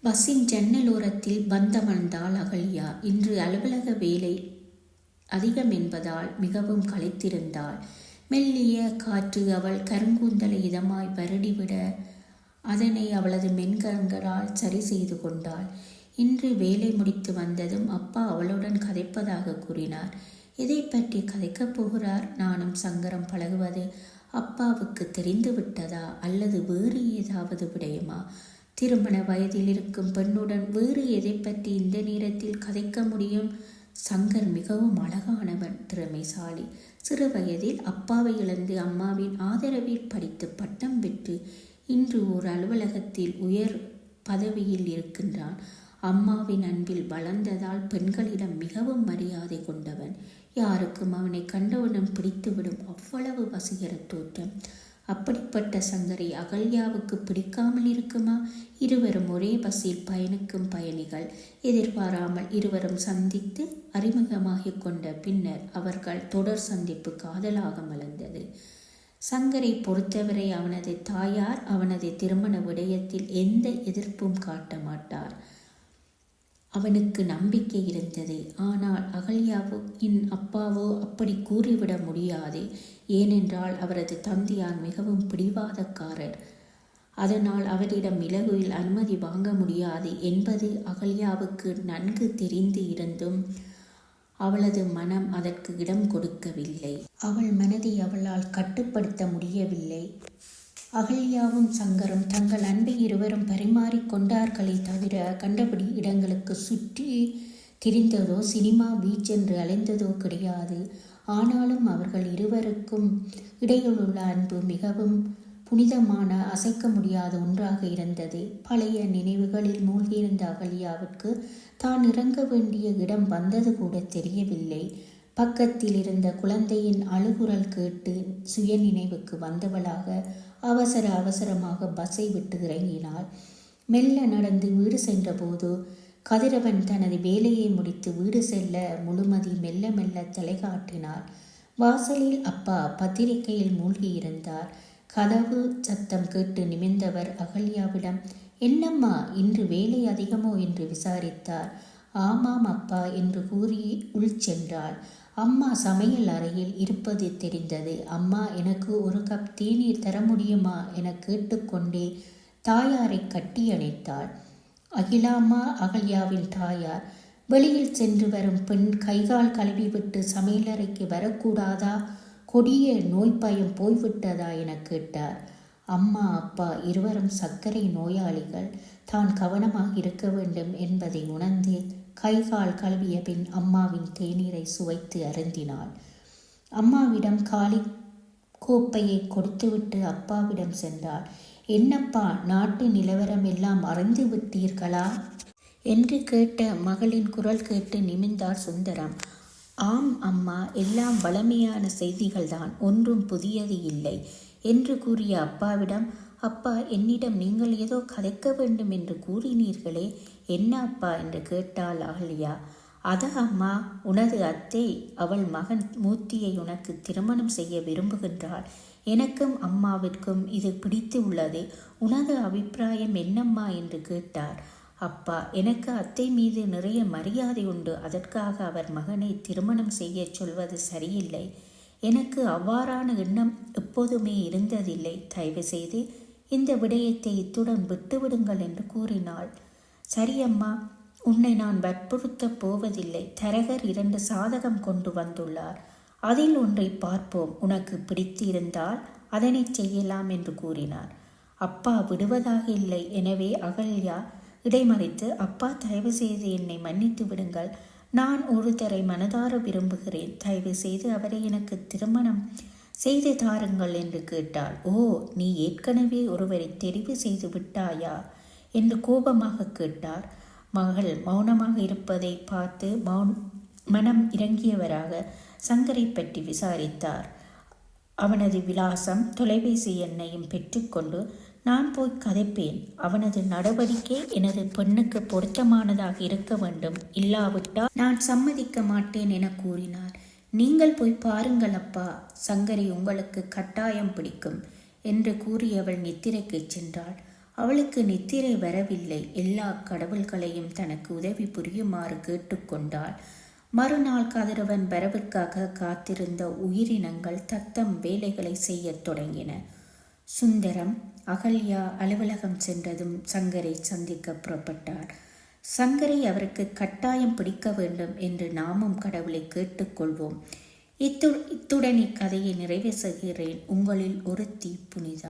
பஸ்ஸின் ஜன்னலோரத்தில் பந்தமர்ந்தாள் அகல்யா. இன்று அலுவலக வேலை அதிகம் என்பதால் மிகவும் களைத்திருந்தாள். மெல்லிய காற்று அவள் கருங்கூந்தலை இதமாய் வருடிவிட அதனை அவளது மென்கரங்களால் சரி செய்து கொண்டாள். இன்று வேலை முடித்து வந்ததும் அப்பா அவளுடன் கதைப்பதாக கூறினார். எதை பற்றி கதைக்கப் போகிறார்? நானும் சங்கரம் பழகுவது அப்பாவுக்கு தெரிந்து விட்டதா அல்லது வேறு ஏதாவது விடயமா? திருமண வயதில் இருக்கும் பெண்ணுடன் வேறு எதை பற்றி இந்த நேரத்தில் கதைக்க முடியும்? சங்கர் மிகவும் அழகானவன், திறமைசாலி. சிறு வயதில் அப்பாவை இழந்து அம்மாவின் ஆதரவில் படித்து பட்டம் பெற்று இன்று ஒரு அலுவலகத்தில் உயர் பதவியில் இருக்கின்றான். அம்மாவின் அன்பில் வளர்ந்ததால் பெண்களிடம் மிகவும் மரியாதை கொண்டவன். யாருக்கும் அவனை கண்டவுடன் பிடித்துவிடும் அவ்வளவு வசீகர தோற்றம். அப்படிப்பட்ட சங்கரை அகல்யாவுக்கு பிடிக்காமல் இருக்குமா? இருவரும் ஒரே பஸ்ஸில் பயணிக்கும் பயணிகள். எதிர்பாராமல் இருவரும் சந்தித்து அறிமுகமாகிக் கொண்ட பின்னர் அவர்கள் தொடர் சந்திப்பு காதலாக மலர்ந்தது. சங்கரை பொறுத்தவரை அவனது தாயார் அவனது திருமண விடயத்தில் எந்த எதிர்ப்பும் காட்ட மாட்டார். அவனுக்கு நம்பிக்கை இருந்தது. ஆனால் அகல்யாவின் அப்பாவோ அப்படி கூறிவிட முடியாது. ஏனென்றால் அவரது தந்தையார் மிகவும் பிடிவாதக்காரர். அதனால் அவரிடம் இலகுவில் அனுமதி வாங்க முடியாது என்பது அகல்யாவுக்கு நன்கு தெரிந்து இருந்தும் அவளது மனம் அதற்கு இடம் கொடுக்கவில்லை. அவள் மனதை அவளால் கட்டுப்படுத்த முடியவில்லை. அகல்யாவும் சங்கரும் தங்கள் அன்பை இருவரும் பரிமாறிக் கொண்டார்களே தவிர கண்டபடி இடங்களுக்கு சுற்றி திரிந்ததோ சினிமா பீச் என்று அலைந்ததோ கிடையாது. ஆனாலும் அவர்கள் இருவருக்கும் இடையிலுள்ள அன்பு மிகவும் புனிதமான, அசைக்க முடியாத ஒன்றாக இருந்தது. பழைய நினைவுகளில் மூழ்கியிருந்த அகல்யாவிற்கு தான் இறங்க வேண்டிய இடம் வந்தது கூட தெரியவில்லை. பக்கத்தில் இருந்த குழந்தையின் அழுகுரல் கேட்டு சுய நினைவுக்கு வந்தவளாக அவசரமாக பஸ்ஸை விட்டு இறங்கினாள். மெல்ல நடந்து வீடு சென்றபோது கதிரவன் தனது வேலையை முடித்து வீடு செல்ல முழுமதி மெல்ல மெல்ல தலைகாட்டினாள். வாசலில் அப்பா பத்திரிகையில் மூழ்கியிருந்தார். கதவு சத்தம் கேட்டு நிமிர்ந்தவர் அகல்யாவிடம், என்னம்மா, இன்று வேலை அதிகமோ என்று விசாரித்தார். ஆமாம் அப்பா என்று கூறி உள் சென்றாள். அம்மா சமையல் அறையில் இருப்பது தெரிந்தது. அம்மா, எனக்கு ஒரு கப் தேநீர் தர முடியுமா என கேட்டுக்கொண்டே தாயாரை கட்டி அணைத்தாள். அகிலாம்மா அகல்யாவின் தாயார். வெளியில் சென்று வரும் பெண் கைகால் கழுவிவிட்டு சமையலறைக்கு வரக்கூடாதா? கொடிய நோய் பயம் போய்விட்டதா என கேட்டார். அம்மா அப்பா இருவரும் சர்க்கரை நோயாளிகள். தான் கவனமாக இருக்க வேண்டும் என்பதை உணர்ந்து கைகால் கழுவிய பின் அம்மாவின் தேநீரை சுவைத்து அருந்தினாள். அம்மாவிடம் காலி கோப்பையை கொடுத்துவிட்டு அப்பாவிடம் சென்றாள். என்னப்பா, நாட்டு நிலவரம் எல்லாம் அறிந்து விட்டீர்களா என்று கேட்ட மகளின் குரல் கேட்டு நிமிர்ந்தார் சுந்தரம். ஆம் அம்மா, எல்லாம் வளமையான செய்திகள்தான், ஒன்றும் புதியது இல்லை என்று கூறிய அப்பாவிடம், அப்பா, என்னிடம் நீங்கள் ஏதோ கதைக்க வேண்டும் என்று கூறினீர்களே, என்ன அப்பா என்று கேட்டாள் அகல்யா. அம்மா, உனது அத்தை அவள் மகன் மூர்த்தியை உனக்கு திருமணம் செய்ய விரும்புகின்றாள். எனக்கும் அம்மாவிற்கும் இது பிடித்து உள்ளது. உனது அபிப்பிராயம் என்னம்மா என்று கேட்டார். அப்பா, எனக்கு அத்தை மீது நிறைய மரியாதை உண்டு. அதற்காக அவர் மகனை திருமணம் செய்ய சொல்வது சரியில்லை. எனக்கு அவ்வாறான எண்ணம் எப்போதுமே இருந்ததில்லை. தயவு செய்து இந்த விடயத்தை இத்துடன் விட்டுவிடுங்கள் என்று கூறினாள். சரியம்மா, உன்னை நான் வற்புறுத்தப் போவதில்லை. தரகர் 2 சாதகம் கொண்டு வந்துள்ளார். அதில் ஒன்றை பார்ப்போம். உனக்கு பிடித்து இருந்தால் அதனை செய்யலாம் என்று கூறினார். அப்பா விடுவதாக இல்லை. எனவே அகல்யா இடைமறித்து, அப்பா, தயவு செய்து என்னை மன்னித்து விடுங்கள். நான் ஒரு தரை மனதார விரும்புகிறேன். தயவு செய்து அவரை எனக்கு திருமணம் செய்து தாருங்கள் என்று கேட்டாள். ஓ, நீ ஏற்கனவே ஒருவரை தெரிவு செய்து விட்டாயா என்று கோபமாக கேட்டார். மகள் மௌனமாக இருப்பதை பார்த்து மனம் இறங்கியவராக சங்கரை பற்றி விசாரித்தார். அவனது விலாசம், தொலைபேசி எண்ணையும் பெற்றுக்கொண்டு, நான் போய் கதைப்பேன். அவனது நடவடிக்கை எனது பெண்ணுக்கு பொருத்தமானதாக இருக்க வேண்டும். இல்லாவிட்டால் நான் சம்மதிக்க மாட்டேன் என கூறினார். நீங்கள் போய் பாருங்கள் அப்பா, சங்கரை உங்களுக்கு கட்டாயம் பிடிக்கும் என்று கூறி அவள் நித்திரைக்கு சென்றாள். அவளுக்கு நித்திரை வரவில்லை. எல்லா கடவுள்களையும் தனக்கு உதவி புரியுமாறு கேட்டுக்கொண்டாள். மறுநாள் கதிரவன் வரவுக்காக காத்திருந்த உயிரினங்கள் தத்தம் வேலைகளை செய்யத் தொடங்கின. சுந்தரம் அகல்யா அலுவலகம் சென்றதும் சங்கரை சந்திக்க புறப்பட்டார். சங்கரை அவருக்கு கட்டாயம் பிடிக்க வேண்டும் என்று நாமும் கடவுளை கேட்டுக்கொள்வோம். இத்துடன் இக்கதையை நிறைவு செய்கிறேன். உங்களில் ஒருத்தி புனிதா.